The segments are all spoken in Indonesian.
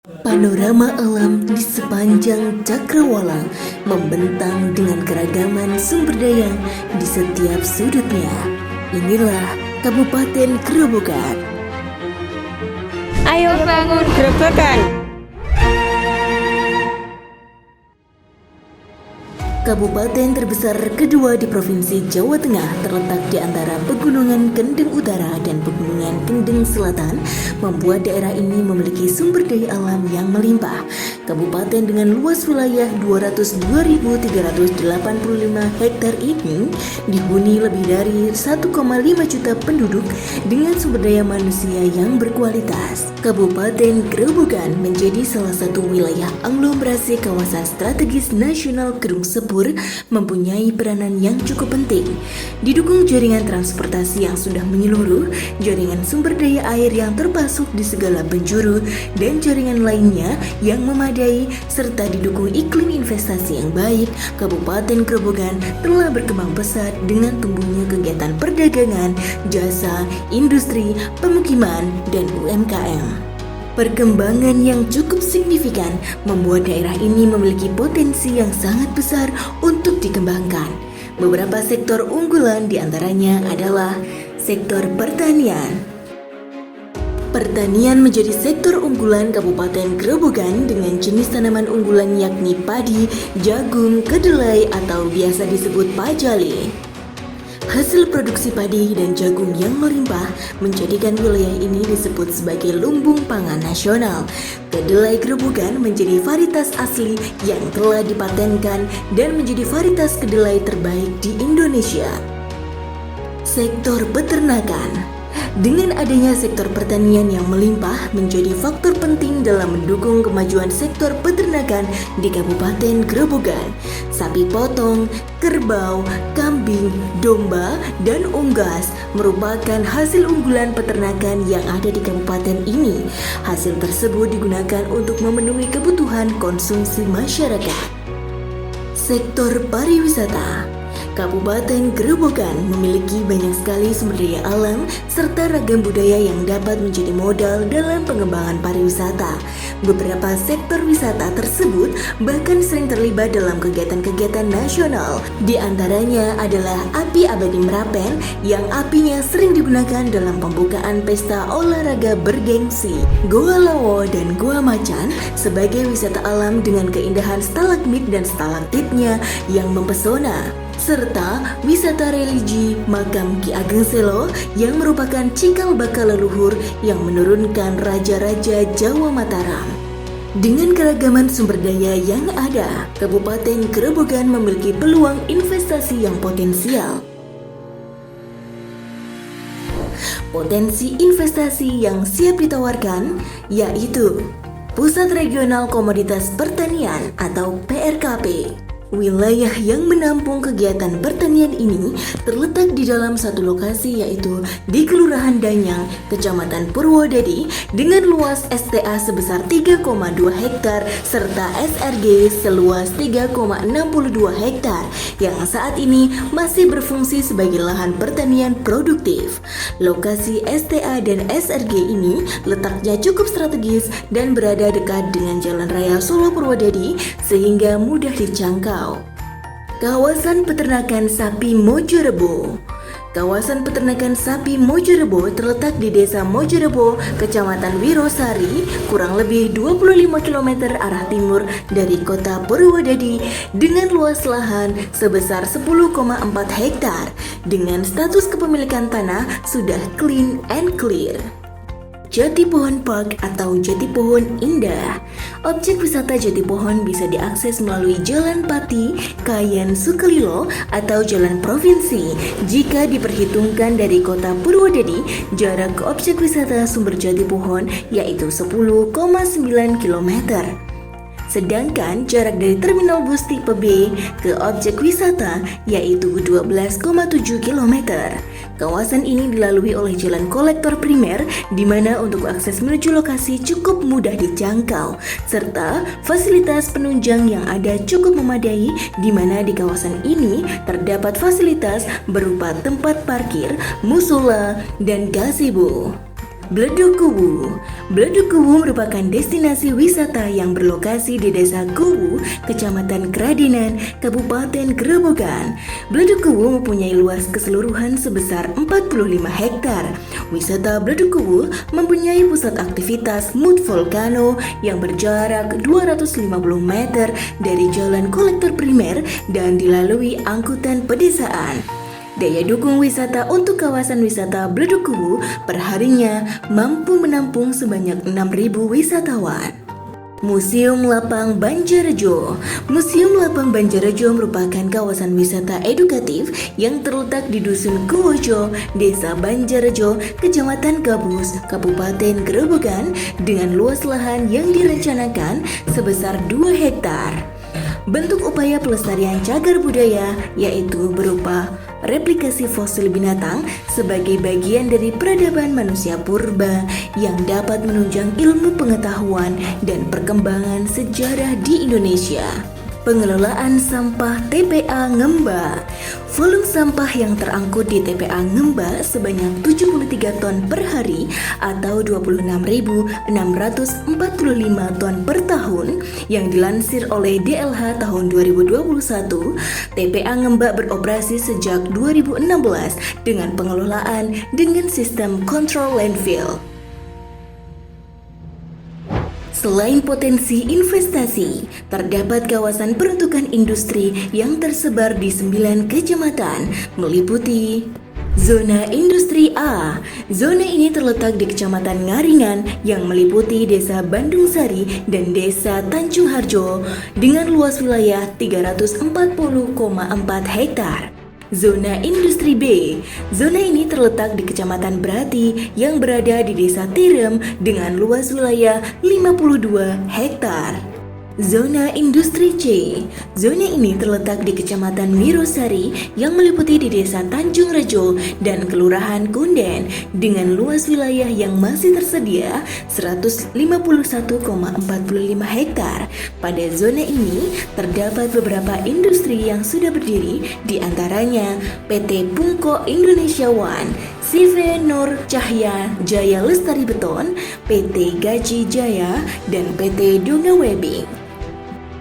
Panorama alam di sepanjang cakrawala membentang dengan keragaman sumber daya di setiap sudutnya. Inilah Kabupaten Grobogan. Ayo bangun Grobogan. Kabupaten terbesar kedua di Provinsi Jawa Tengah terletak di antara Pegunungan Kendeng Utara dan Pegunungan Kendeng Selatan, membuat daerah ini memiliki sumber daya alam yang melimpah. Kabupaten dengan luas wilayah 202.385 hektar ini dihuni lebih dari 1,5 juta penduduk dengan sumber daya manusia yang berkualitas. Kabupaten Grobogan menjadi salah satu wilayah aglomerasi kawasan strategis nasional Gunung Sepur, mempunyai peranan yang cukup penting. Didukung jaringan transportasi yang sudah menyeluruh, jaringan sumber daya air yang terpasuk di segala penjuru, dan jaringan lainnya yang memadai, serta didukung iklim investasi yang baik, Kabupaten Grobogan telah berkembang pesat dengan tumbuhnya kegiatan perdagangan, jasa, industri, pemukiman, dan UMKM. Perkembangan yang cukup signifikan membuat daerah ini memiliki potensi yang sangat besar untuk dikembangkan. Beberapa sektor unggulan diantaranya adalah sektor pertanian. Pertanian menjadi sektor unggulan Kabupaten Grobogan dengan jenis tanaman unggulan yakni padi, jagung, kedelai atau biasa disebut pajale. Hasil produksi padi dan jagung yang melimpah menjadikan wilayah ini disebut sebagai lumbung pangan nasional. Kedelai Grobogan menjadi varietas asli yang telah dipatenkan dan menjadi varietas kedelai terbaik di Indonesia. Sektor peternakan. Dengan adanya sektor pertanian yang melimpah menjadi faktor penting dalam mendukung kemajuan sektor peternakan di Kabupaten Grobogan. Sapi potong, kerbau, kambing, domba, dan unggas merupakan hasil unggulan peternakan yang ada di kabupaten ini. Hasil tersebut digunakan untuk memenuhi kebutuhan konsumsi masyarakat. Sektor pariwisata. Kabupaten Grobogan memiliki banyak sekali sumber daya alam serta ragam budaya yang dapat menjadi modal dalam pengembangan pariwisata. Beberapa sektor wisata tersebut bahkan sering terlibat dalam kegiatan-kegiatan nasional. Di antaranya adalah Api Abadi Merapen yang apinya sering digunakan dalam pembukaan pesta olahraga bergengsi. Goa Lawo dan Goa Macan sebagai wisata alam dengan keindahan stalagmit dan stalaktitnya yang mempesona, serta wisata religi makam Ki Ageng Selo yang merupakan cikal bakal leluhur yang menurunkan raja-raja Jawa Mataram. Dengan keragaman sumber daya yang ada, Kabupaten Grobogan memiliki peluang investasi yang potensial. Potensi investasi yang siap ditawarkan yaitu Pusat Regional Komoditas Pertanian atau PRKP. Wilayah yang menampung kegiatan pertanian ini terletak di dalam satu lokasi yaitu di Kelurahan Danyang, Kecamatan Purwodadi dengan luas STA sebesar 3,2 hektar serta SRG seluas 3,62 hektar yang saat ini masih berfungsi sebagai lahan pertanian produktif. Lokasi STA dan SRG ini letaknya cukup strategis dan berada dekat dengan Jalan Raya Solo Purwodadi sehingga mudah dijangkau. Kawasan peternakan sapi Mojorebo. Kawasan peternakan sapi Mojorebo terletak di Desa Mojorebo, Kecamatan Wirosari, kurang lebih 25 km arah timur dari Kota Purwodadi dengan luas lahan sebesar 10,4 hektar dengan status kepemilikan tanah sudah clean and clear. Jati Pohon Park atau Jati Pohon Indah. Objek wisata Jati Pohon bisa diakses melalui Jalan Pati, Kayen, Sukalilo atau Jalan Provinsi. Jika diperhitungkan dari Kota Purwodadi, jarak ke objek wisata sumber Jati Pohon yaitu 10,9 km. Sedangkan jarak dari terminal bus tipe B ke objek wisata yaitu 12,7 km. Kawasan ini dilalui oleh jalan kolektor primer di mana untuk akses menuju lokasi cukup mudah dijangkau serta fasilitas penunjang yang ada cukup memadai di mana di kawasan ini terdapat fasilitas berupa tempat parkir, musola, dan gazebo. Bledukuwu. Bledukuwu merupakan destinasi wisata yang berlokasi di Desa Kuwu, Kecamatan Kradinan, Kabupaten Grobogan. Bledukuwu mempunyai luas keseluruhan sebesar 45 hektar. Wisata Bledukuwu mempunyai pusat aktivitas Mud Volcano yang berjarak 250 meter dari jalan kolektor primer dan dilalui angkutan pedesaan. Daya dukung wisata untuk kawasan wisata Bledukuwu perharinya mampu menampung sebanyak 6.000 wisatawan. Museum Lapang Banjarjo. Museum Lapang Banjarjo merupakan kawasan wisata edukatif yang terletak di Dusun Kuwojo, Desa Banjarjo, Kecamatan Gabus, Kabupaten Grobogan dengan luas lahan yang direncanakan sebesar 2 hektar. Bentuk upaya pelestarian cagar budaya yaitu berupa replikasi fosil binatang sebagai bagian dari peradaban manusia purba yang dapat menunjang ilmu pengetahuan dan perkembangan sejarah di Indonesia. Pengelolaan sampah TPA Ngemba. Volume sampah yang terangkut di TPA Ngemba sebanyak 73 ton per hari atau 26.645 ton per tahun yang dilansir oleh DLH tahun 2021. TPA Ngemba beroperasi sejak 2016 dengan pengelolaan dengan sistem control landfill. Selain potensi investasi, terdapat kawasan peruntukan industri yang tersebar di 9 kecamatan, meliputi Zona Industri A. Zona ini terletak di Kecamatan Ngaringan yang meliputi Desa Bandung Sari dan Desa Tanjung Harjo dengan luas wilayah 340,4 hektar. Zona Industri B. Zona ini terletak di Kecamatan Berati yang berada di Desa Tirem dengan luas wilayah 52 hektar. Zona Industri C. Zona ini terletak di Kecamatan Wirosari yang meliputi di Desa Tanjung Rejo dan Kelurahan Kunden dengan luas wilayah yang masih tersedia 151,45 hektar. Pada zona ini terdapat beberapa industri yang sudah berdiri, di antaranya PT Pungko Indonesia One, CV Nur Cahya Jaya Lestari Beton, PT Gaji Jaya, dan PT Donga Webbing.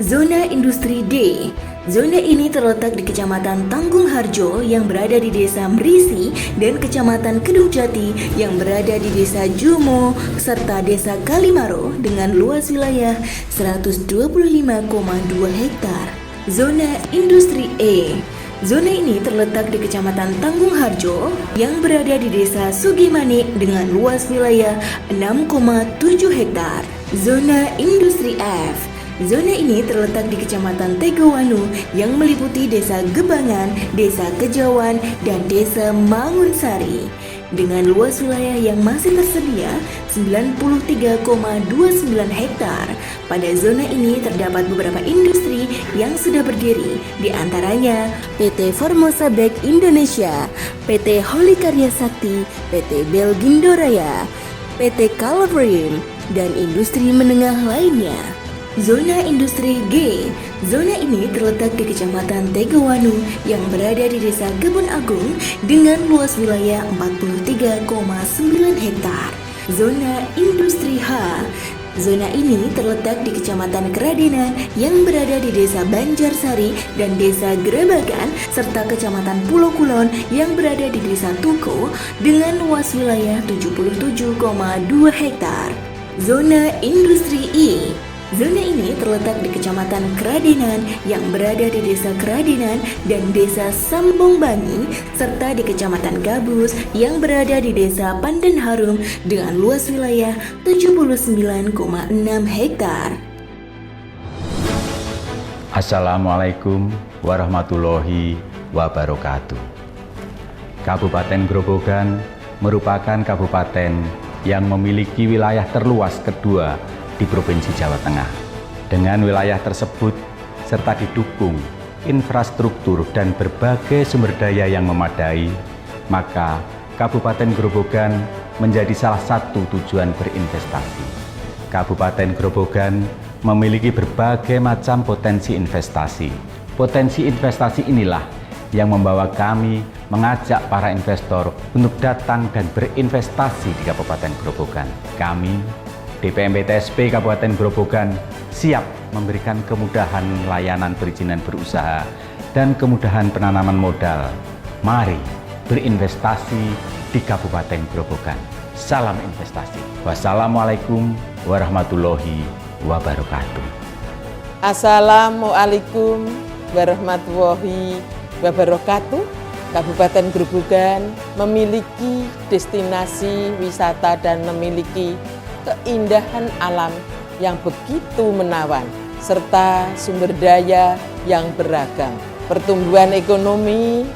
Zona Industri D. Zona ini terletak di Kecamatan Tanggung Harjo yang berada di Desa Mrisi dan Kecamatan Kedung Jati yang berada di Desa Jumo serta Desa Kalimaro dengan luas wilayah 125,2 hektar. Zona Industri E. Zona ini terletak di Kecamatan Tanggung Harjo yang berada di Desa Sugimani dengan luas wilayah 6,7 hektar. Zona Industri F. Zona ini terletak di Kecamatan Tegowanu yang meliputi Desa Gebangan, Desa Kejawan, dan Desa Mangunsari. Dengan luas wilayah yang masih tersedia 93,29 hektar. Pada zona ini terdapat beberapa industri yang sudah berdiri, di antaranya PT Formosa Bag Indonesia, PT Holy Karya Sakti, PT Belgindo Raya, PT Calvrim, dan industri menengah lainnya. Zona Industri G. Zona ini terletak di Kecamatan Tegowanu yang berada di Desa Kebun Agung dengan luas wilayah 43,9 hektar. Zona Industri H. Zona ini terletak di Kecamatan Kradinan yang berada di Desa Banjarsari dan Desa Grebagan serta Kecamatan Pulau Kulon yang berada di Desa Tuko dengan luas wilayah 77,2 hektar. Zona Industri I. Zona ini terletak di Kecamatan Kradinan yang berada di Desa Kradinan dan Desa Sambongbangi serta di Kecamatan Gabus yang berada di Desa Pandanharum dengan luas wilayah 79,6 hektar. Assalamualaikum warahmatullahi wabarakatuh. Kabupaten Grobogan merupakan kabupaten yang memiliki wilayah terluas kedua di Provinsi Jawa Tengah. Dengan wilayah tersebut serta didukung infrastruktur dan berbagai sumber daya yang memadai, maka Kabupaten Grobogan menjadi salah satu tujuan berinvestasi. Kabupaten Grobogan memiliki berbagai macam potensi investasi. Potensi investasi inilah yang membawa kami mengajak para investor untuk datang dan berinvestasi di Kabupaten Grobogan. Kami, DPMP TSP Kabupaten Grobogan, siap memberikan kemudahan layanan perizinan berusaha dan kemudahan penanaman modal. Mari berinvestasi di Kabupaten Grobogan. Salam investasi. Wassalamualaikum warahmatullahi wabarakatuh. Assalamualaikum warahmatullahi wabarakatuh. Kabupaten Grobogan memiliki destinasi wisata dan memiliki keindahan alam yang begitu menawan serta sumber daya yang beragam. Pertumbuhan ekonomi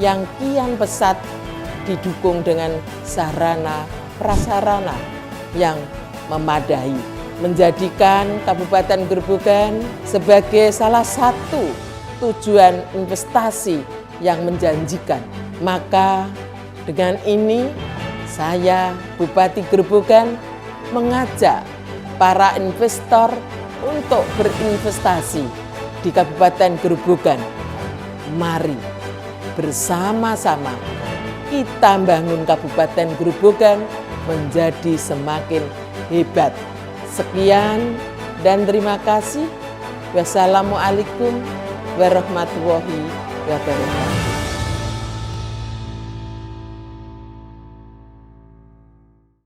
yang kian pesat didukung dengan sarana prasarana yang memadai, menjadikan Kabupaten Grobogan sebagai salah satu tujuan investasi yang menjanjikan. Maka dengan ini saya Bupati Grobogan mengajak para investor untuk berinvestasi di Kabupaten Grobogan. Mari bersama-sama kita bangun Kabupaten Grobogan menjadi semakin hebat. Sekian dan terima kasih. Wassalamualaikum warahmatullahi wabarakatuh.